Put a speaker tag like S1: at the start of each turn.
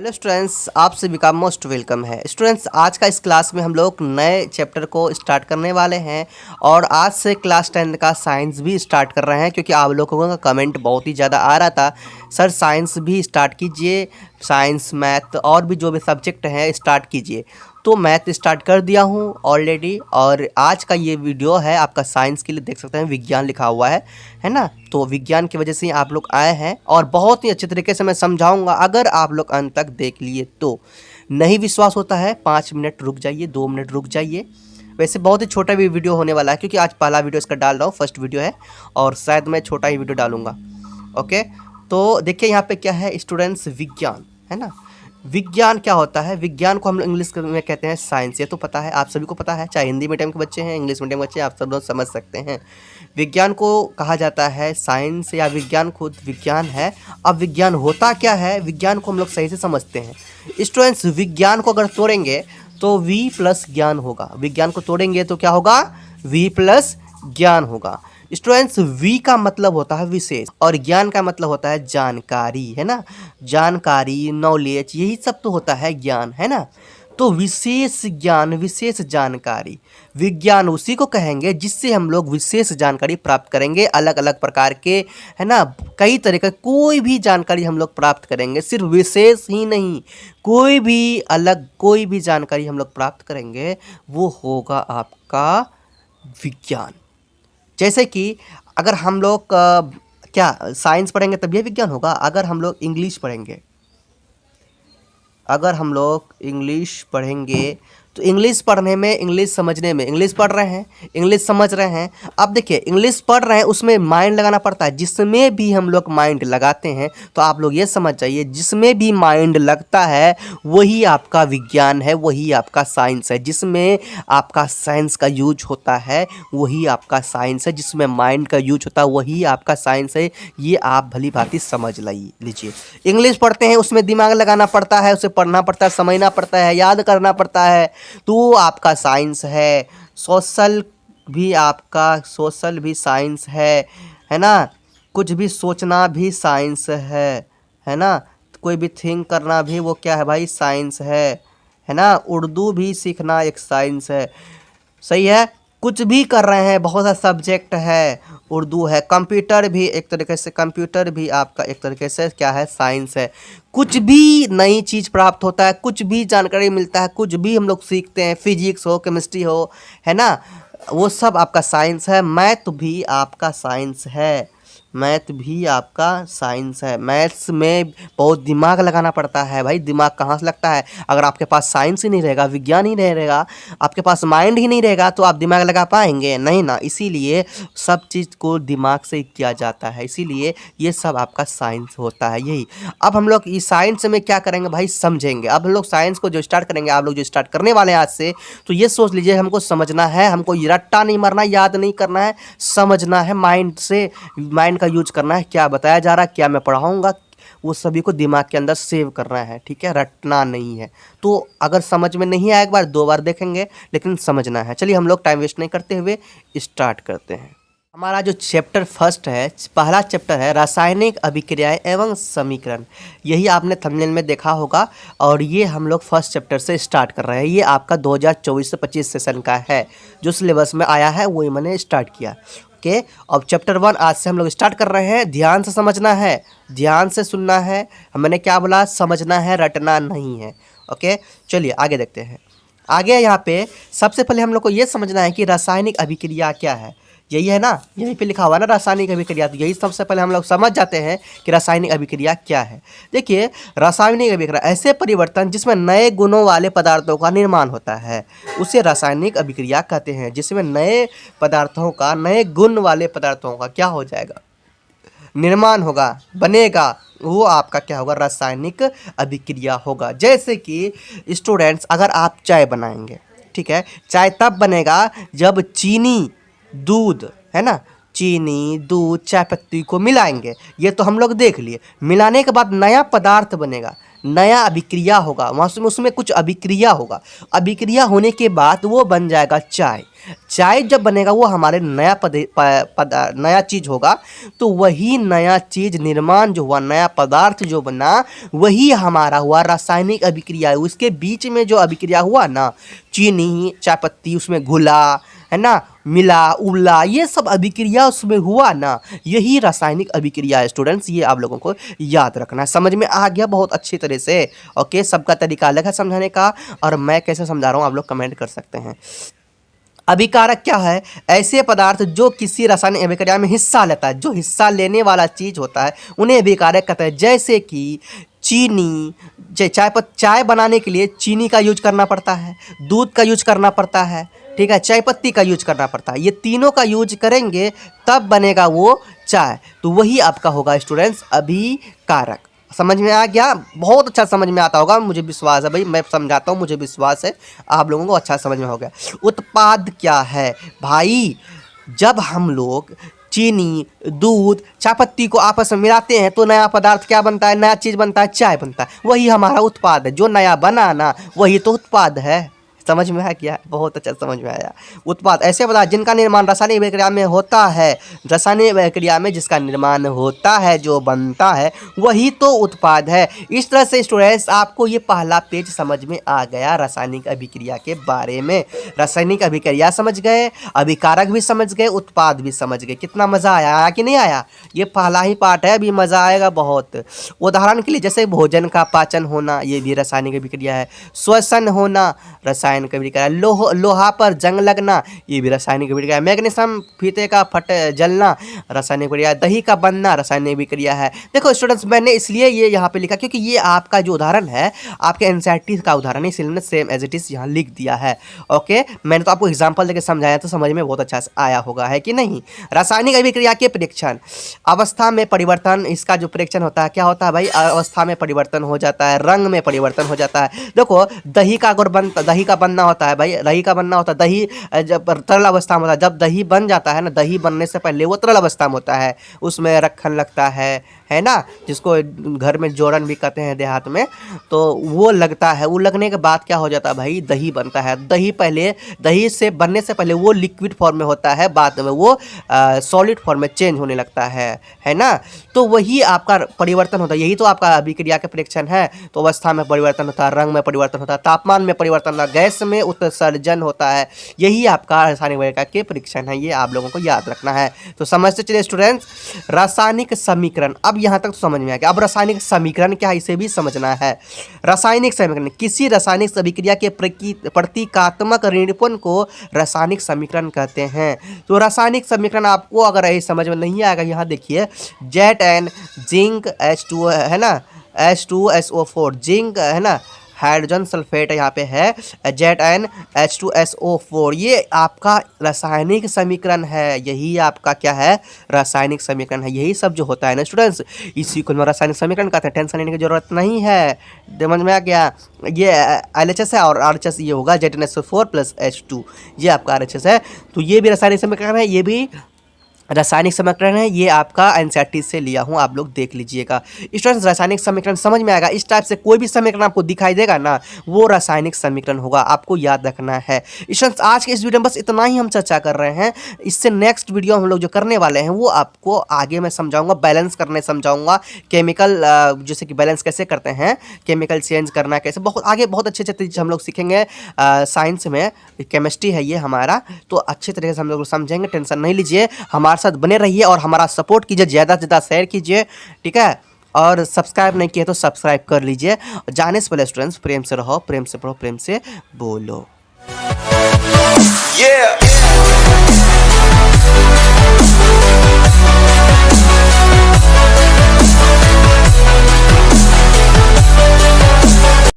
S1: Hello students, आप सभी का मोस्ट वेलकम है। स्टूडेंट्स, आज का इस क्लास में हम लोग नए चैप्टर को स्टार्ट करने वाले हैं और आज से क्लास 10 का साइंस भी स्टार्ट कर रहे हैं, क्योंकि आप लोगों का कमेंट बहुत ही ज़्यादा आ रहा था, सर साइंस भी स्टार्ट कीजिए, साइंस मैथ और भी जो भी सब्जेक्ट हैं स्टार्ट कीजिए। तो मैथ स्टार्ट कर दिया हूँ ऑलरेडी, और आज का ये वीडियो है आपका साइंस के लिए। देख सकते हैं विज्ञान लिखा हुआ है ना। तो विज्ञान की वजह से आप लोग आए हैं और बहुत ही अच्छे तरीके से मैं समझाऊंगा, अगर आप लोग अंत तक देख लिए तो। नहीं विश्वास होता है 5 मिनट रुक जाइए, 2 मिनट रुक जाइए। वैसे बहुत ही छोटा भी वीडियो होने वाला है, क्योंकि आज पहला वीडियो इसका डाल रहा हूँ, फर्स्ट वीडियो है, और शायद मैं छोटा ही वीडियो डालूंगा। ओके, तो देखिए यहाँ पे क्या है स्टूडेंट्स, विज्ञान है ना। विज्ञान क्या होता है? विज्ञान को हम लोग इंग्लिश में कहते हैं साइंस। ये तो पता है, आप सभी को पता है, चाहे हिंदी मीडियम के बच्चे हैं, इंग्लिश मीडियम के बच्चे हैं, आप सब लोग समझ सकते हैं। विज्ञान को कहा जाता है साइंस, या विज्ञान खुद विज्ञान है। अब विज्ञान होता क्या है, विज्ञान को हम लोग सही से समझते हैं। स्टूडेंट्स, विज्ञान को अगर तोड़ेंगे तो वी प्लस ज्ञान होगा। विज्ञान को तोड़ेंगे तो क्या होगा? वी प्लस ज्ञान होगा। स्टूडेंट्स, वी का मतलब होता है विशेष, और ज्ञान का मतलब होता है जानकारी, है ना। जानकारी, नॉलेज, यही सब तो होता है ज्ञान, है ना। तो विशेष ज्ञान, विशेष जानकारी, विज्ञान उसी को कहेंगे जिससे हम लोग विशेष जानकारी प्राप्त करेंगे। अलग अलग प्रकार के, है ना, कई तरह का कोई भी जानकारी हम लोग प्राप्त करेंगे, सिर्फ विशेष ही नहीं, कोई भी अलग कोई भी जानकारी हम लोग प्राप्त करेंगे, वो होगा आपका विज्ञान। जैसे कि अगर हम लोग क्या साइंस पढ़ेंगे तब ये विज्ञान होगा। अगर हम लोग इंग्लिश पढ़ेंगे, अगर हम लोग इंग्लिश पढ़ेंगे तो इंग्लिश पढ़ने में, इंग्लिश समझने में, इंग्लिश पढ़ रहे हैं, इंग्लिश समझ रहे हैं। अब देखिए, इंग्लिश पढ़ रहे हैं, उसमें माइंड लगाना पड़ता है। जिसमें भी हम लोग माइंड लगाते हैं, तो आप लोग ये समझ जाइए, जिसमें भी माइंड लगता है वही आपका विज्ञान है, वही आपका साइंस है। जिसमें आपका साइंस का यूज होता है वही आपका साइंस है, जिसमें माइंड का यूज होता है वही आपका साइंस है। ये आप भली भांति समझ लीजिए। इंग्लिश पढ़ते हैं, उसमें दिमाग लगाना पड़ता है, उसे पढ़ना पड़ता है, समझना पड़ता है, याद करना पड़ता है, तो आपका साइंस है। सोशल भी साइंस है ना। कुछ भी सोचना भी साइंस है ना। कोई भी थिंक करना भी वो क्या है भाई? साइंस है ना। उर्दू भी सीखना एक साइंस है, सही है। कुछ भी कर रहे हैं, बहुत सारा सब्जेक्ट है, उर्दू है। कंप्यूटर भी एक तरीके से, कंप्यूटर भी आपका एक तरीके से क्या है? साइंस है। कुछ भी नई चीज़ प्राप्त होता है, कुछ भी जानकारी मिलता है, कुछ भी हम लोग सीखते हैं, फिजिक्स हो, केमिस्ट्री हो, है ना, वो सब आपका साइंस है। मैथ भी आपका साइंस है, मैथ भी आपका साइंस है। मैथ्स में बहुत दिमाग लगाना पड़ता है भाई। दिमाग कहाँ से लगता है? अगर आपके पास साइंस ही नहीं रहेगा, विज्ञान ही नहीं रहेगा, आपके पास माइंड ही नहीं रहेगा, तो आप दिमाग लगा पाएंगे नहीं ना। इसीलिए सब चीज़ को दिमाग से किया जाता है, इसीलिए ये सब आपका साइंस होता है, यही। अब हम लोग इस साइंस में क्या करेंगे भाई? समझेंगे। अब हम लोग साइंस को जो स्टार्ट करेंगे, आप लोग जो स्टार्ट करने वाले हैं आज से, तो ये सोच लीजिए, हमको समझना है, हमको रट्टा नहीं मारना, याद नहीं करना है, समझना है, माइंड से, माइंड यूज करना है। क्या बताया जा रहा है, क्या मैं पढ़ाऊंगा, वो सभी को दिमाग के अंदर सेव करना है, ठीक है, रटना नहीं है। तो अगर समझ में नहीं आया, एक बार 2 बार देखेंगे, लेकिन समझना है। चलिए हम लोग टाइम वेस्ट नहीं करते हुए स्टार्ट करते हैं। हमारा जो चैप्टर फर्स्ट है, पहला चैप्टर है रासायनिक अभिक्रियाएं एवं समीकरण। यही आपने थंबनेल में देखा होगा, और ये हम लोग फर्स्ट चैप्टर से स्टार्ट कर रहे हैं। ये आपका 2024 से 25 सेशन का है, जो सिलेबस में आया है वही मैंने स्टार्ट किया। ओके, अब चैप्टर 1 आज से हम लोग स्टार्ट कर रहे हैं। ध्यान से समझना है, ध्यान से सुनना है। मैंने क्या बोला? समझना है, रटना नहीं है। ओके, चलिए आगे देखते हैं। आगे यहाँ पे सबसे पहले हम लोग को ये समझना है कि रासायनिक अभिक्रिया क्या है। यही है ना, यहीं पे लिखा हुआ है ना रासायनिक अभिक्रिया। तो यही सबसे पहले हम लोग समझ जाते हैं कि रासायनिक अभिक्रिया क्या है। देखिए, रासायनिक अभिक्रिया ऐसे परिवर्तन जिसमें नए गुणों वाले पदार्थों का निर्माण होता है, उसे रासायनिक अभिक्रिया कहते हैं। जिसमें नए पदार्थों का, नए गुण वाले पदार्थों का क्या हो जाएगा? निर्माण होगा, बनेगा, वो आपका क्या होगा? रासायनिक अभिक्रिया होगा। जैसे कि स्टूडेंट्स, अगर आप चाय बनाएंगे, ठीक है, चाय तब बनेगा जब चीनी, दूध, है ना, चीनी, दूध, चाय पत्ती को मिलाएंगे, ये तो हम लोग देख लिए। मिलाने के बाद नया पदार्थ बनेगा, नया अभिक्रिया होगा, वहाँ से उसमें कुछ अभिक्रिया होगा। अभिक्रिया होने के बाद वो बन जाएगा चाय। चाय जब बनेगा वो हमारे नया चीज़ होगा, तो वही नया चीज़ निर्माण जो हुआ, नया पदार्थ जो बना, वही हमारा हुआ रासायनिक अभिक्रिया। उसके बीच में जो अभिक्रिया हुआ ना, चीनी, चाय पत्ती उसमें घुला, है ना, मिला, उबला, ये सब अभिक्रिया उसमें हुआ ना, यही रासायनिक अभिक्रिया है स्टूडेंट्स। ये आप लोगों को याद रखना है। समझ में आ गया बहुत अच्छी तरह से? ओके, सबका तरीका अलग है समझाने का, और मैं कैसे समझा रहा हूँ आप लोग कमेंट कर सकते हैं। अभिकारक क्या है? ऐसे पदार्थ जो किसी रासायनिक अभिक्रिया में हिस्सा लेता है, जो हिस्सा लेने वाला चीज़ होता है, उन्हें अभिकारक कहते हैं। जैसे कि चीनी, चाय बनाने के लिए चीनी का यूज करना पड़ता है, दूध का यूज करना पड़ता है, ठीक है, चाय पत्ती का यूज करना पड़ता है। ये तीनों का यूज करेंगे तब बनेगा वो चाय, तो वही आपका होगा स्टूडेंट्स अभिकारक। समझ में आ गया? बहुत अच्छा समझ में आता होगा, मुझे विश्वास है भाई, मैं समझाता हूँ, मुझे विश्वास है आप लोगों को अच्छा समझ में हो गया। उत्पाद क्या है भाई? जब हम लोग चीनी, दूध, चाय पत्ती को आपस में मिलाते हैं तो नया पदार्थ क्या बनता है? नया चीज़ बनता है, चाय बनता है। वही हमारा उत्पाद है, जो नया बना ना, वही तो उत्पाद है। समझ में आया क्या? बहुत अच्छा समझ में आया। उत्पाद ऐसे पदार्थ जिनका निर्माण रासायनिक अभिक्रिया में होता है, रासायनिक अभिक्रिया में जिसका निर्माण होता है, जो बनता है, वही तो उत्पाद है। इस तरह से स्टूडेंट्स आपको ये पहला पेज समझ में आ गया रासायनिक अभिक्रिया के बारे में। रासायनिक अभिक्रिया समझ गए, अभिकारक भी समझ गए, उत्पाद भी समझ गए। कितना मज़ा आया कि नहीं आया? ये पहला ही पार्ट है, अभी मज़ा आएगा बहुत। उदाहरण के लिए जैसे भोजन का पाचन होना, ये भी रासायनिक अभिक्रिया है। श्वसन होना रासायनिक अभिक्रिया, लोहा पर जंग लगना, ये भी रासायनिक अभिक्रिया है। मैग्नीशियम फीते का फट जलना रासायनिक अभिक्रिया है। दही का बनना रासायनिक अभिक्रिया है। देखो स्टूडेंट्स, मैंने इसलिए ये यहाँ पे लिखा क्योंकि ये आपका जो उदाहरण है आपके एनसीईआरटी का उदाहरण है, इसलिए मैंने सेम एज इट इज यहाँ लिख दिया है। ओके, मैंने तो आपको एग्जाम्पल देकर समझाया तो समझ में बहुत अच्छा आया होगा, है कि नहीं? रासायनिक अभिक्रिया के परीक्षण, अवस्था में परिवर्तन, इसका जो परीक्षण होता है क्या होता है भाई? अवस्था में परिवर्तन हो जाता है, रंग में परिवर्तन हो जाता है। देखो दही का दही का बनना होता है भाई, दही का बनना होता है, दही जब तरल अवस्था में होता है, जब दही बन जाता है ना, दही बनने से पहले वो तरल अवस्था में होता है, उसमें रखन लगता है ना, जिसको घर में जोड़न भी कहते हैं देहात में, तो वो लगता है। वो लगने के बाद क्या हो जाता है भाई? दही बनता है। दही से बनने से पहले वो लिक्विड फॉर्म में होता है, बाद में वो सॉलिड फॉर्म में चेंज होने लगता है ना। तो वही आपका परिवर्तन होता है, यही तो आपका अभिक्रिया के परीक्षण है। तो अवस्था में परिवर्तन होता है, रंग में परिवर्तन होता है, तापमान में परिवर्तन होता है, गैस में उत्सर्जन होता है, यही आपका रासायनिक अभिक्रिया के परीक्षण है। ये आप लोगों को याद रखना है। तो समझते चलिए स्टूडेंट्स, रासायनिक समीकरण, अब यहाँ तक तो समझ में आ गया। अब रासायनिक समीकरण क्या है, इसे भी समझना है। रासायनिक समीकरण, किसी रासायनिक अभिक्रिया के प्रतीकात्मक निरूपण को रासायनिक समीकरण कहते हैं। तो रासायनिक समीकरण आपको अगर ये समझ में नहीं आएगा, यहाँ देखिए, जेट जिंक H2 है ना, H2SO4, जिंक है ना, हाइड्रोजन सल्फेट यहाँ पे है, ZnH2SO4, ये आपका रासायनिक समीकरण है। यही आपका क्या है? रासायनिक समीकरण है। यही सब जो होता है ना स्टूडेंट्स, इसी को रासायनिक समीकरण कहते हैं। टेंशन लेने की जरूरत नहीं है, समझ में आ गया? ये LHS है और RHS ये होगा ZnSO4 + H2, ये आपका RHS है। तो ये भी रासायनिक समीकरण है, ये भी रासायनिक समीकरण है। ये आपका एनसीईआरटी से लिया हूँ, आप लोग देख लीजिएगा। स्टूडेंट्स, रासायनिक समीकरण समझ में आएगा। इस टाइप से कोई भी समीकरण आपको दिखाई देगा ना, वो रासायनिक समीकरण होगा, आपको याद रखना है। स्टूडेंट्स, आज के इस वीडियो में बस इतना ही हम चर्चा कर रहे हैं। इससे नेक्स्ट वीडियो हम लोग जो करने वाले हैं वो आपको आगे मैं समझाऊंगा, बैलेंस करने समझाऊंगा, केमिकल जैसे कि बैलेंस कैसे करते हैं, केमिकल चेंज करना कैसे, बहुत आगे बहुत अच्छे अच्छे चीज़ हम लोग सीखेंगे। साइंस में केमिस्ट्री है ये हमारा, तो अच्छे तरीके से हम लोग समझेंगे। टेंशन नहीं लीजिए, हमारे साथ बने रहिए और हमारा सपोर्ट कीजिए, ज़्यादा से ज़्यादा शेयर कीजिए, ठीक है? और सब्सक्राइब नहीं किए तो सब्सक्राइब कर लीजिए। जाने से पहले स्टूडेंट्स, प्रेम से रहो, प्रेम से पढ़ो, प्रेम से बोलो।